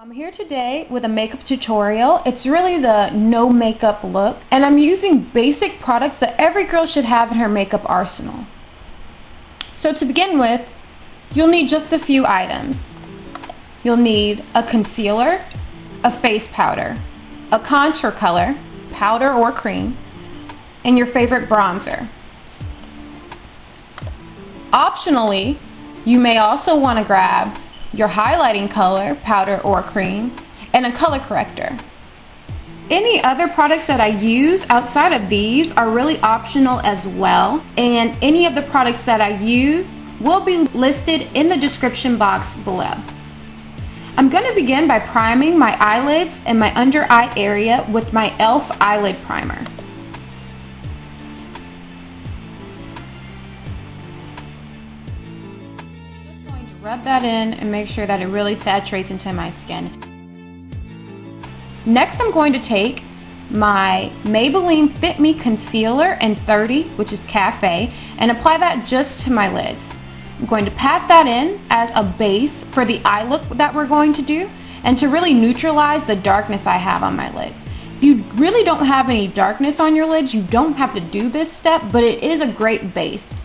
I'm here today with a makeup tutorial. It's really the no makeup look, and I'm using basic products that every girl should have in her makeup arsenal. So to begin with, you'll need just a few items. You'll need a concealer, a face powder, a contour color, powder or cream, and your favorite bronzer. Optionally, you may also want to grab your highlighting color, powder or cream, and a color corrector. Any other products that I use outside of these are really optional as well, and any of the products that I use will be listed in the description box below. I'm going to begin by priming my eyelids and my under eye area with my e.l.f. Eyelid Primer. Rub that in and make sure that it really saturates into my skin. Next, I'm going to take my Maybelline Fit Me Concealer in 30, which is Cafe, and apply that just to my lids. I'm going to pat that in as a base for the eye look that we're going to do, and to really neutralize the darkness I have on my lids. If you really don't have any darkness on your lids, you don't have to do this step, but it is a great base.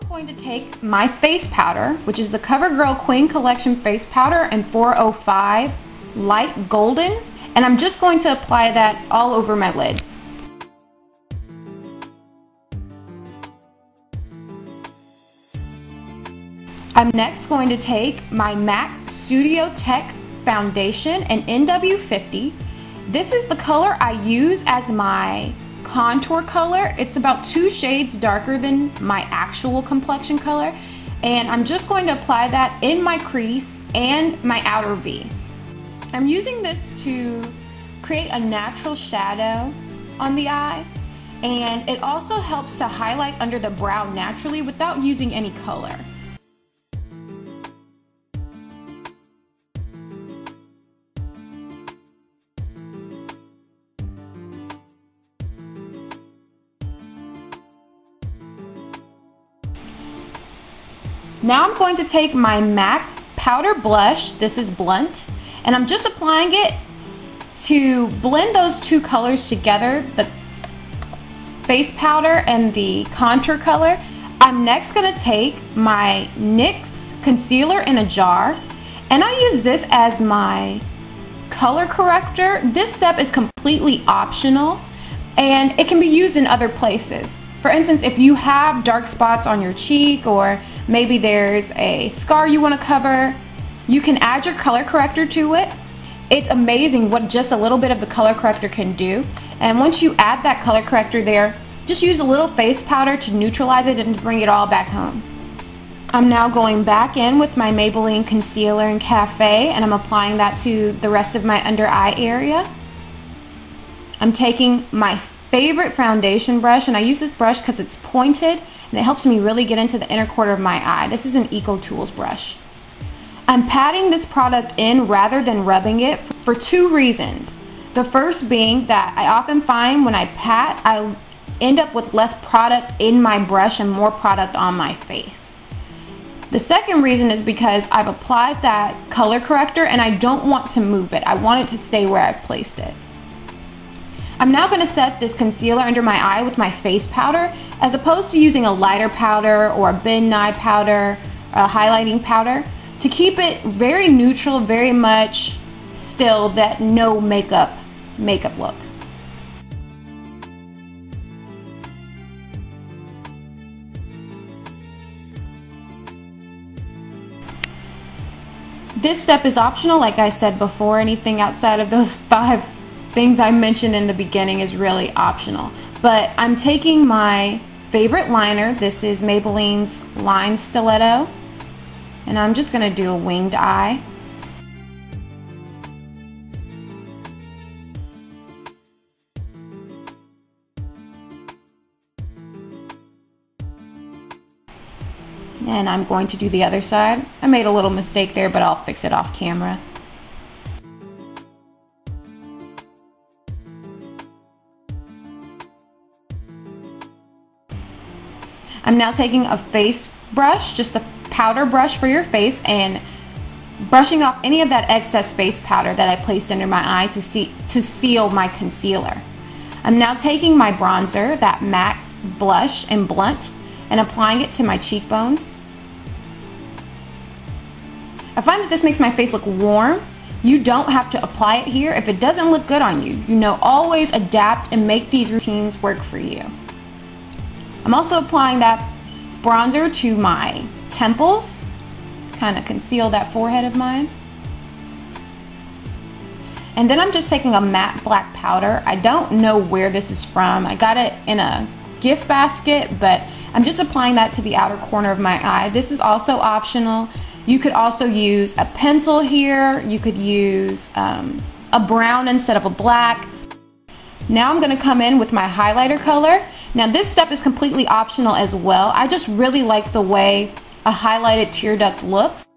I'm going to take my face powder, which is the CoverGirl Queen Collection Face Powder in 405 Light Golden, and I'm just going to apply that all over my lids. I'm next going to take my MAC Studio Tech Foundation in NW50. This is the color I use as my contour color. It's about 2 shades darker than my actual complexion color, and I'm just going to apply that in my crease and my outer V. I'm using this to create a natural shadow on the eye, and it also helps to highlight under the brow naturally without using any color. Now I'm going to take my MAC powder blush, this is Blunt, and I'm just applying it to blend those two colors together, the face powder and the contour color. I'm next going to take my NYX concealer in a jar, and I use this as my color corrector. This step is completely optional, and it can be used in other places. For instance, if you have dark spots on your cheek, or maybe there's a scar you want to cover, you can add your color corrector to it. It's amazing what just a little bit of the color corrector can do. And once you add that color corrector there, just use a little face powder to neutralize it and bring it all back home. I'm now going back in with my Maybelline concealer in Cafe, and I'm applying that to the rest of my under eye area. I'm taking my favorite foundation brush, and I use this brush because it's pointed and it helps me really get into the inner corner of my eye. This is an EcoTools brush. I'm patting this product in rather than rubbing it for 2 reasons. The first being that I often find when I pat, I end up with less product in my brush and more product on my face. The second reason is because I've applied that color corrector and I don't want to move it. I want it to stay where I've placed it. I'm now going to set this concealer under my eye with my face powder, as opposed to using a lighter powder or a Ben Nye powder, a highlighting powder, to keep it very neutral, very much still that no makeup look. This step is optional, like I said before. Anything outside of those 5 things I mentioned in the beginning is really optional. But I'm taking my favorite liner, this is Maybelline's Line Stilleto, and I'm just going to do a winged eye. And I'm going to do the other side. I made a little mistake there, but I'll fix it off camera. I'm now taking a face brush, just a powder brush for your face, and brushing off any of that excess face powder that I placed under my eye to seal my concealer. I'm now taking my bronzer, that MAC blush and blunt, and applying it to my cheekbones. I find that this makes my face look warm. You don't have to apply it here if it doesn't look good on you. You know, always adapt and make these routines work for you. I'm also applying that bronzer to my temples, kind of conceal that forehead of mine. And then I'm just taking a matte black powder. I don't know where this is from. I got it in a gift basket, but I'm just applying that to the outer corner of my eye. This is also optional. You could also use a pencil here. You could use a brown instead of a black. Now I'm going to come in with my highlighter color. Now this step is completely optional as well. I just really like the way a highlighted tear duct looks.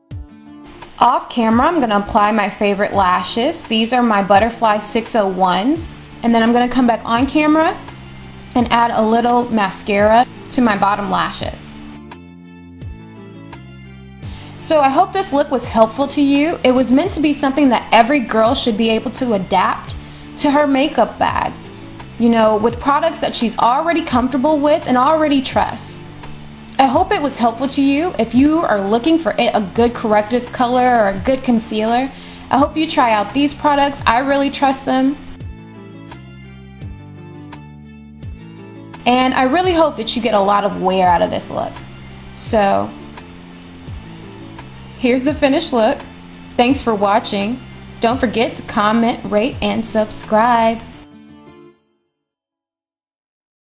Off camera, I'm going to apply my favorite lashes. These are my Butterfly 601s. And then I'm going to come back on camera and add a little mascara to my bottom lashes. So I hope this look was helpful to you. It was meant to be something that every girl should be able to adapt to her makeup bag, you know, with products that she's already comfortable with and already trusts. I hope it was helpful to you. If you are looking for a good corrective color or a good concealer, I hope you try out these products. I really trust them. And I really hope that you get a lot of wear out of this look. So, here's the finished look. Thanks for watching. Don't forget to comment, rate, and subscribe.